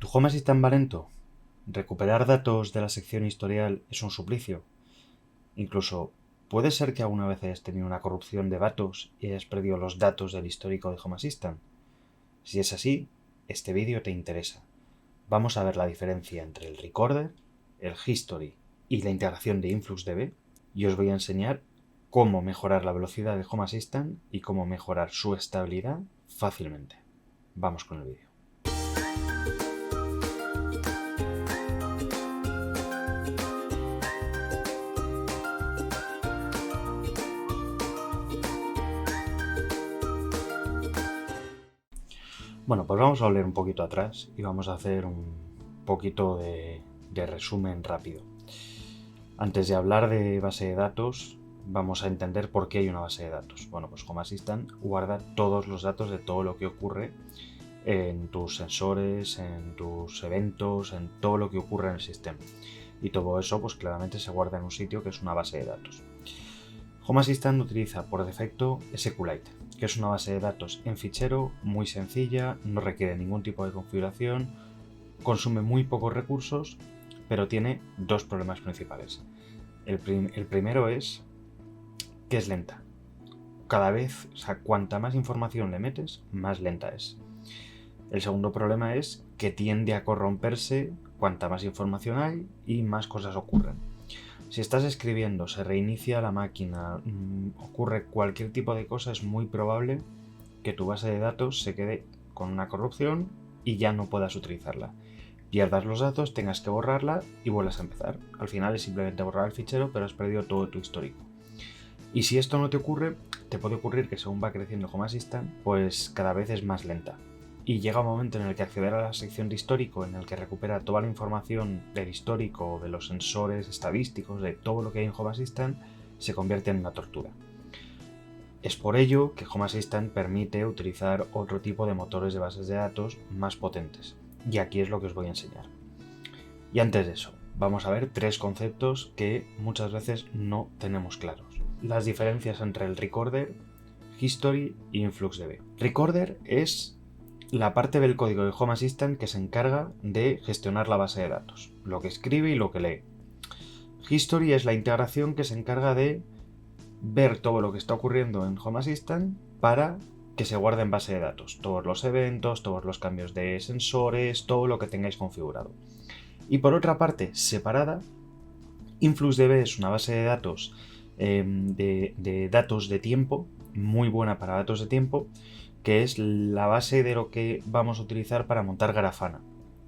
¿Tu Home Assistant va lento? ¿Recuperar datos de la sección historial es un suplicio? Incluso, ¿puede ser que alguna vez hayas tenido una corrupción de datos y hayas perdido los datos del histórico de Home Assistant? Si es así, este vídeo te interesa. Vamos a ver la diferencia entre el Recorder, el History y la integración de InfluxDB, y os voy a enseñar cómo mejorar la velocidad de Home Assistant y cómo mejorar su estabilidad fácilmente. Vamos con el vídeo. Bueno, pues vamos a volver un poquito atrás y vamos a hacer un poquito de resumen rápido. Antes de hablar de base de datos, vamos a entender por qué hay una base de datos. Bueno, pues Home Assistant guarda todos los datos de todo lo que ocurre en tus sensores, en tus eventos, en todo lo que ocurre en el sistema. Y todo eso, pues claramente se guarda en un sitio que es una base de datos. Home Assistant utiliza por defecto SQLite, que es una base de datos en fichero muy sencilla, no requiere ningún tipo de configuración, consume muy pocos recursos, pero tiene dos problemas principales. El primero es que es lenta. Cada vez, cuanta más información le metes, más lenta es. El segundo problema es que tiende a corromperse cuanta más información hay y más cosas ocurren. Si estás escribiendo, se reinicia la máquina, ocurre cualquier tipo de cosa, es muy probable que tu base de datos se quede con una corrupción y ya no puedas utilizarla. Pierdas los datos, tengas que borrarla y vuelvas a empezar. Al final es simplemente borrar el fichero, pero has perdido todo tu histórico. Y si esto no te ocurre, te puede ocurrir que según va creciendo Home Assistant, pues cada vez es más lenta. Y llega un momento en el que acceder a la sección de histórico, en el que recupera toda la información del histórico, de los sensores estadísticos, de todo lo que hay en Home Assistant, se convierte en una tortura. Es por ello que Home Assistant permite utilizar otro tipo de motores de bases de datos más potentes. Y aquí es lo que os voy a enseñar. Y antes de eso, vamos a ver tres conceptos que muchas veces no tenemos claros. Las diferencias entre el Recorder, History y InfluxDB. Recorder es la parte del código de Home Assistant que se encarga de gestionar la base de datos, lo que escribe y lo que lee. History es la integración que se encarga de ver todo lo que está ocurriendo en Home Assistant para que se guarde en base de datos, todos los eventos, todos los cambios de sensores, todo lo que tengáis configurado. Y por otra parte, separada, InfluxDB es una base de datos de datos de tiempo, muy buena para datos de tiempo, que es la base de lo que vamos a utilizar para montar Grafana.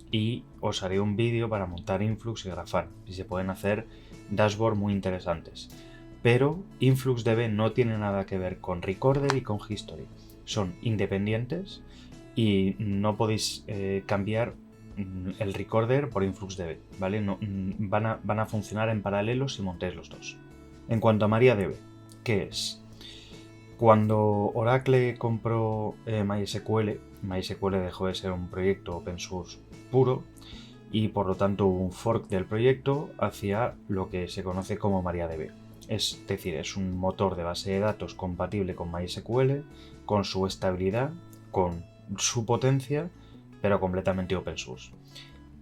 Y os haré un vídeo para montar Influx y Grafana, y se pueden hacer dashboards muy interesantes. Pero InfluxDB no tiene nada que ver con Recorder y con History. Son independientes y no podéis cambiar el Recorder por InfluxDB, ¿vale? No, van a funcionar en paralelo si montáis los dos. En cuanto a MariaDB, ¿qué es? Cuando Oracle compró MySQL, MySQL dejó de ser un proyecto open source puro y por lo tanto hubo un fork del proyecto hacia lo que se conoce como MariaDB. Es decir, es un motor de base de datos compatible con MySQL, con su estabilidad, con su potencia, pero completamente open source.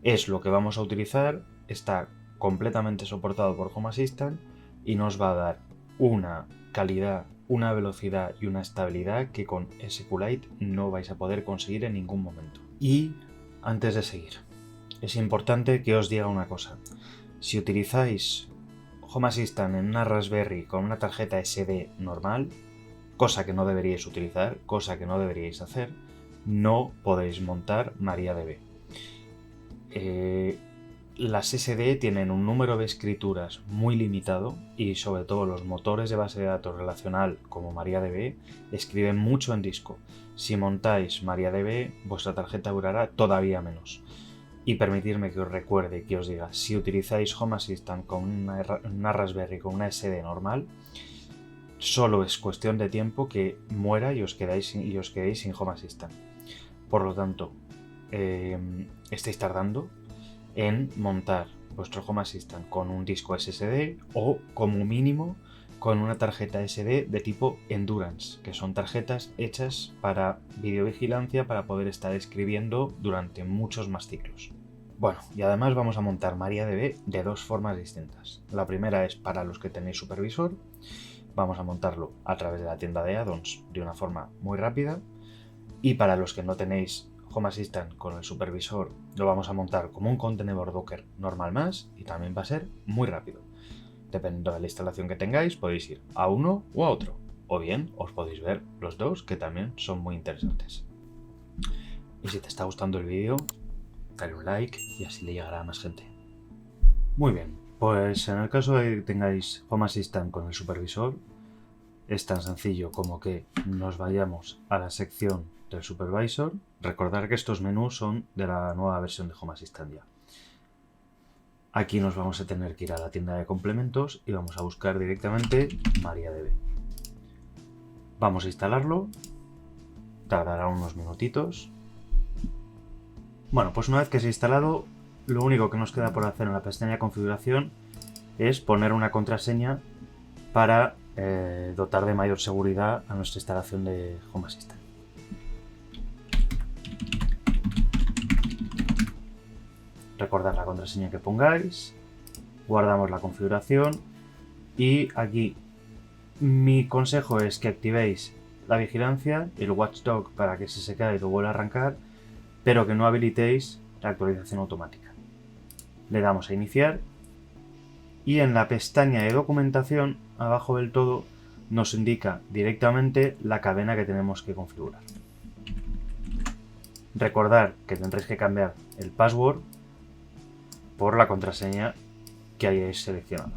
Es lo que vamos a utilizar, está completamente soportado por Home Assistant y nos va a dar una calidad, una velocidad y una estabilidad que con SQLite no vais a poder conseguir en ningún momento. Y antes de seguir, es importante que os diga una cosa. Si utilizáis Home Assistant en una Raspberry con una tarjeta SD normal, cosa que no deberíais utilizar, cosa que no deberíais hacer, no podéis montar MariaDB. Las SD tienen un número de escrituras muy limitado y sobre todo los motores de base de datos relacional como MariaDB escriben mucho en disco. Si montáis MariaDB, vuestra tarjeta durará todavía menos. Y permitidme que os recuerde, que os diga, si utilizáis Home Assistant con una Raspberry con una SD normal, solo es cuestión de tiempo que muera y os quedéis sin Home Assistant. Por lo tanto, estáis tardando en montar vuestro Home Assistant con un disco SSD o como mínimo con una tarjeta SD de tipo Endurance, que son tarjetas hechas para videovigilancia para poder estar escribiendo durante muchos más ciclos. Bueno, y además vamos a montar MariaDB de dos formas distintas. La primera es para los que tenéis supervisor. Vamos a montarlo a través de la tienda de addons de una forma muy rápida. Y para los que no tenéis Home Assistant con el supervisor, lo vamos a montar como un contenedor Docker normal más y también va a ser muy rápido. Dependiendo de la instalación que tengáis, podéis ir a uno o a otro. O bien os podéis ver los dos, que también son muy interesantes. Y si te está gustando el vídeo, dale un like y así le llegará a más gente. Muy bien, pues en el caso de que tengáis Home Assistant con el supervisor, es tan sencillo como que nos vayamos a la sección del supervisor. Recordad que estos menús son de la nueva versión de Home Assistant ya. Aquí nos vamos a tener que ir a la tienda de complementos y vamos a buscar directamente MariaDB. Vamos a instalarlo, tardará unos minutitos. Bueno, pues una vez que se ha instalado, lo único que nos queda por hacer en la pestaña configuración es poner una contraseña para dotar de mayor seguridad a nuestra instalación de Home Assistant. Recordad la contraseña que pongáis, guardamos la configuración y aquí mi consejo es que activéis la vigilancia, el watchdog para que si se cae lo vuelva a arrancar, pero que no habilitéis la actualización automática. Le damos a iniciar y en la pestaña de documentación, abajo del todo, nos indica directamente la cadena que tenemos que configurar. Recordad que tendréis que cambiar el password por la contraseña que hayáis seleccionado.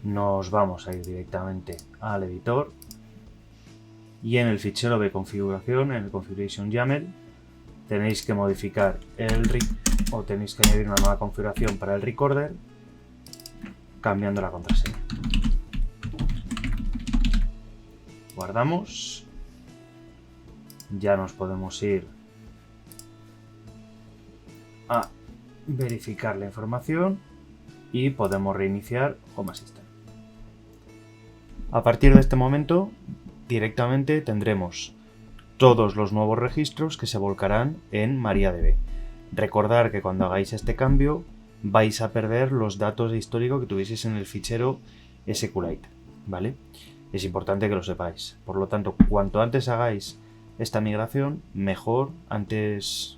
Nos vamos a ir directamente al editor y en el fichero de configuración, en el configuration YAML, tenéis que modificar o tenéis que añadir una nueva configuración para el recorder cambiando la contraseña. Guardamos. Ya nos podemos ir a verificar la información y podemos reiniciar Home Assistant. A partir de este momento, directamente tendremos todos los nuevos registros que se volcarán en MariaDB. Recordad que cuando hagáis este cambio vais a perder los datos de histórico que tuvieseis en el fichero SQLite, ¿vale? Es importante que lo sepáis. Por lo tanto, cuanto antes hagáis esta migración, mejor,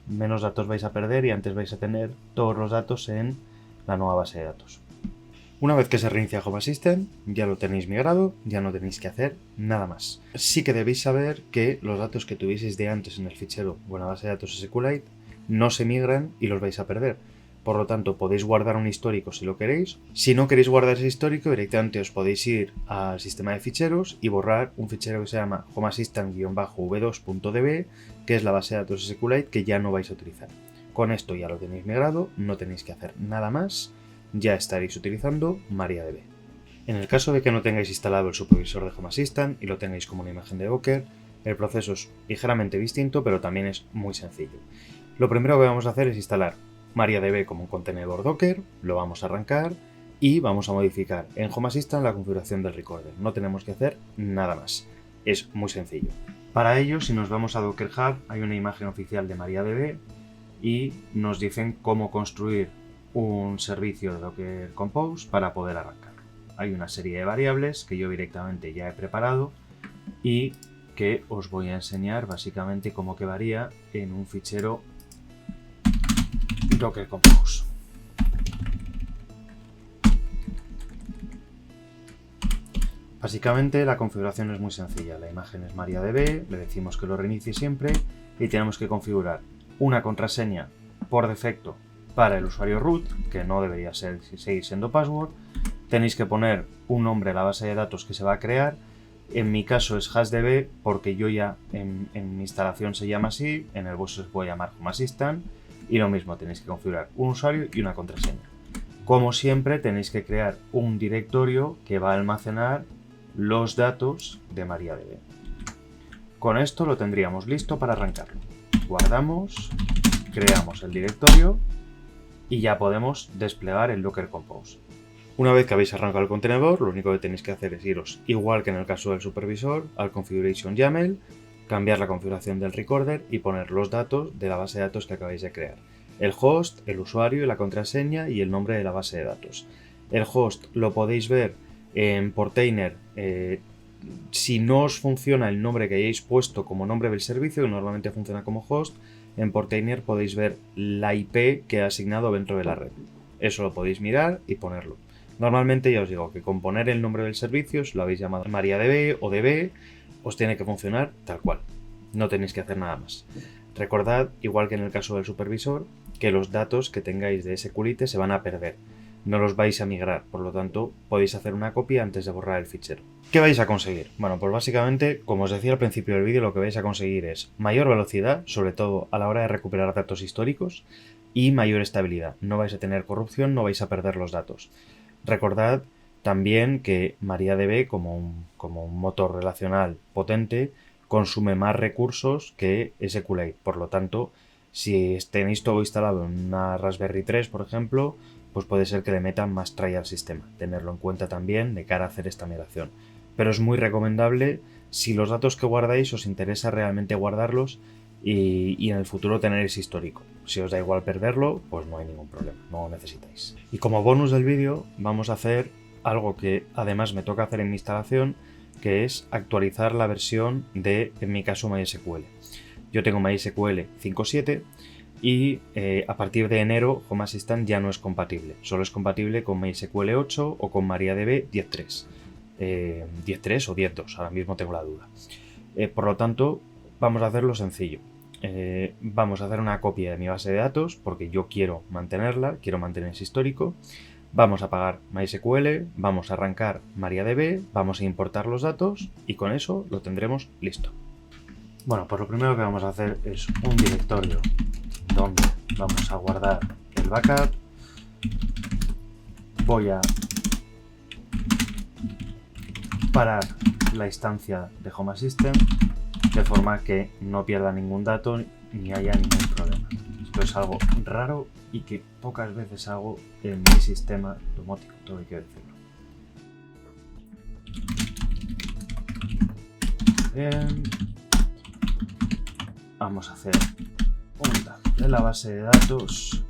menos datos vais a perder y antes vais a tener todos los datos en la nueva base de datos. Una vez que se reinicia Home Assistant, ya lo tenéis migrado, ya no tenéis que hacer nada más. Sí que debéis saber que los datos que tuvieseis de antes en el fichero o en la base de datos SQLite no se migran y los vais a perder. Por lo tanto, podéis guardar un histórico si lo queréis. Si no queréis guardar ese histórico, directamente os podéis ir al sistema de ficheros y borrar un fichero que se llama homeassistant-v2.db, que es la base de datos SQLite que ya no vais a utilizar. Con esto ya lo tenéis migrado, no tenéis que hacer nada más, ya estaréis utilizando MariaDB. En el caso de que no tengáis instalado el supervisor de Home Assistant y lo tengáis como una imagen de Docker, el proceso es ligeramente distinto, pero también es muy sencillo. Lo primero que vamos a hacer es instalar MariaDB como un contenedor Docker, lo vamos a arrancar y vamos a modificar en Home Assistant la configuración del recorder. No tenemos que hacer nada más, es muy sencillo. Para ello, si nos vamos a Docker Hub, hay una imagen oficial de MariaDB y nos dicen cómo construir un servicio de Docker Compose para poder arrancar. Hay una serie de variables que yo directamente ya he preparado y que os voy a enseñar básicamente cómo quedaría en un fichero Docker Compose. Básicamente la configuración es muy sencilla. La imagen es MariaDB, le decimos que lo reinicie siempre y tenemos que configurar una contraseña por defecto para el usuario root, que no debería seguir siendo password. Tenéis que poner un nombre a la base de datos que se va a crear. En mi caso es HashDB porque yo ya en mi instalación se llama así, en el vuestro se puede llamar Home Assistant. Y lo mismo, tenéis que configurar un usuario y una contraseña. Como siempre, tenéis que crear un directorio que va a almacenar los datos de MariaDB. Con esto lo tendríamos listo para arrancarlo. Guardamos, creamos el directorio y ya podemos desplegar el Docker Compose. Una vez que habéis arrancado el contenedor, lo único que tenéis que hacer es iros, igual que en el caso del supervisor, al Configuration YAML, cambiar la configuración del recorder y poner los datos de la base de datos que acabáis de crear. El host, el usuario, la contraseña y el nombre de la base de datos. El host lo podéis ver en Portainer. Si no os funciona el nombre que hayáis puesto como nombre del servicio, que normalmente funciona como host, en Portainer podéis ver la IP que ha asignado dentro de la red. Eso lo podéis mirar y ponerlo. Normalmente ya os digo que con poner el nombre del servicio, si lo habéis llamado MariaDB o DB, os tiene que funcionar tal cual. No tenéis que hacer nada más. Recordad, igual que en el caso del supervisor, que los datos que tengáis de SQLite se van a perder. No los vais a migrar, por lo tanto, podéis hacer una copia antes de borrar el fichero. ¿Qué vais a conseguir? Bueno, pues básicamente, como os decía al principio del vídeo, lo que vais a conseguir es mayor velocidad, sobre todo a la hora de recuperar datos históricos, y mayor estabilidad. No vais a tener corrupción, no vais a perder los datos. Recordad también que MariaDB, como un motor relacional potente, consume más recursos que SQLite. Por lo tanto, si tenéis todo instalado en una Raspberry 3, por ejemplo, pues puede ser que le metan más try al sistema. Tenerlo en cuenta también de cara a hacer esta migración. Pero es muy recomendable si los datos que guardáis os interesa realmente guardarlos y en el futuro tener ese histórico. Si os da igual perderlo, pues no hay ningún problema, no lo necesitáis. Y como bonus del vídeo vamos a hacer algo que además me toca hacer en mi instalación, que es actualizar la versión de, en mi caso, MySQL. Yo tengo MySQL 5.7 y a partir de enero Home Assistant ya no es compatible. Solo es compatible con MySQL 8 o con MariaDB 10.3. 10.3 o 10.2, ahora mismo tengo la duda. Por lo tanto, vamos a hacerlo sencillo. Vamos a hacer una copia de mi base de datos porque yo quiero mantenerla, quiero mantener ese histórico. Vamos a apagar MySQL, vamos a arrancar MariaDB, vamos a importar los datos y con eso lo tendremos listo. Bueno, pues lo primero que vamos a hacer es un directorio donde vamos a guardar el backup. Voy a parar la instancia de Home Assistant de forma que no pierda ningún dato ni haya ningún problema. Esto es algo raro y que pocas veces hago en mi sistema domótico, todo hay que decirlo. Bien. Vamos a hacer un dump de la base de datos.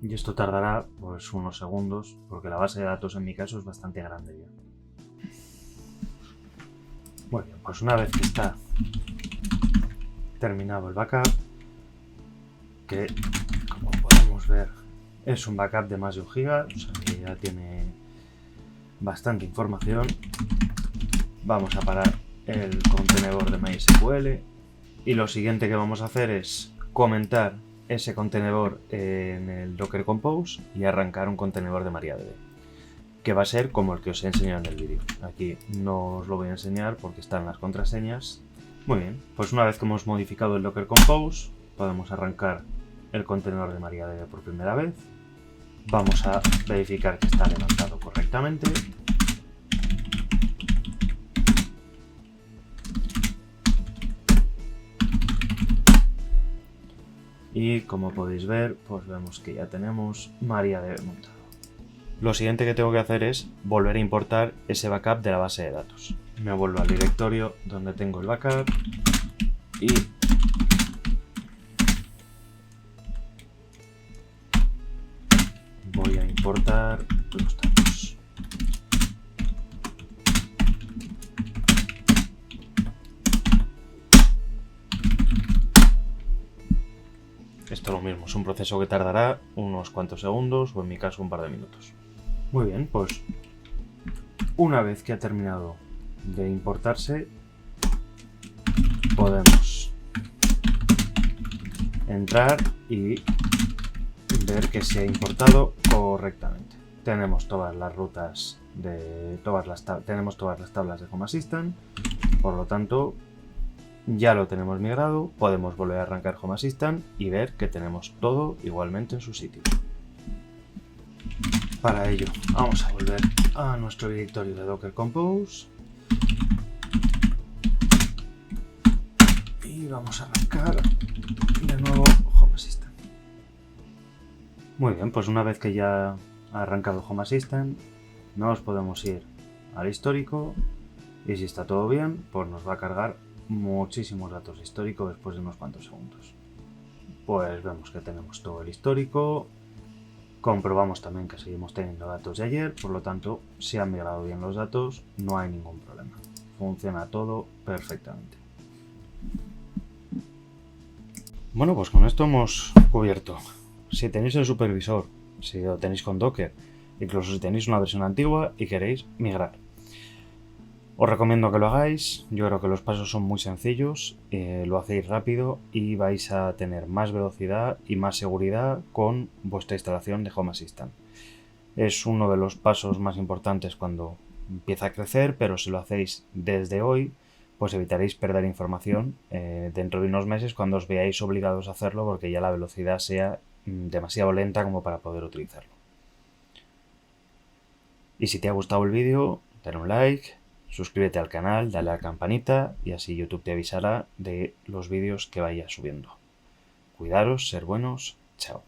Y esto tardará pues unos segundos porque la base de datos en mi caso es bastante grande ya. Bueno, pues una vez que está terminado el backup, que como podemos ver es un backup de más de 1 GB, o sea que ya tiene bastante información, vamos a parar el contenedor de MySQL y lo siguiente que vamos a hacer es comentar ese contenedor en el Docker Compose y arrancar un contenedor de MariaDB, que va a ser como el que os he enseñado en el vídeo. Aquí no os lo voy a enseñar porque están las contraseñas. Muy bien, pues una vez que hemos modificado el Docker Compose, podemos arrancar el contenedor de MariaDB por primera vez. Vamos a verificar que está levantado correctamente. Y como podéis ver, pues vemos que ya tenemos MariaDB montado. Lo siguiente que tengo que hacer es volver a importar ese backup de la base de datos. Me vuelvo al directorio donde tengo el backup y voy a importar los datos. Esto es lo mismo, es un proceso que tardará unos cuantos segundos o en mi caso un par de minutos. Muy bien, pues una vez que ha terminado de importarse, podemos entrar y ver que se ha importado correctamente. Tenemos todas las rutas tenemos todas las tablas de Home Assistant, por lo tanto Ya lo tenemos migrado, podemos volver a arrancar Home Assistant y ver que tenemos todo igualmente en su sitio. Para ello, vamos a volver a nuestro directorio de Docker Compose y vamos a arrancar de nuevo Home Assistant. Muy bien, pues una vez que ya ha arrancado Home Assistant, nos podemos ir al histórico y si está todo bien, pues nos va a cargar muchísimos datos históricos después de unos cuantos segundos. Pues vemos que tenemos todo el histórico, comprobamos también que seguimos teniendo datos de ayer, por lo tanto, si han migrado bien los datos, no hay ningún problema. Funciona todo perfectamente. Bueno, pues con esto hemos cubierto. Si tenéis el supervisor, si lo tenéis con Docker, incluso si tenéis una versión antigua y queréis migrar, os recomiendo que lo hagáis. Yo creo que los pasos son muy sencillos, lo hacéis rápido y vais a tener más velocidad y más seguridad con vuestra instalación de Home Assistant. Es uno de los pasos más importantes cuando empieza a crecer, pero si lo hacéis desde hoy, pues evitaréis perder información dentro de unos meses cuando os veáis obligados a hacerlo porque ya la velocidad sea demasiado lenta como para poder utilizarlo. Y si te ha gustado el vídeo, dale un like, suscríbete al canal, dale a la campanita y así YouTube te avisará de los vídeos que vaya subiendo. Cuidaros, ser buenos, chao.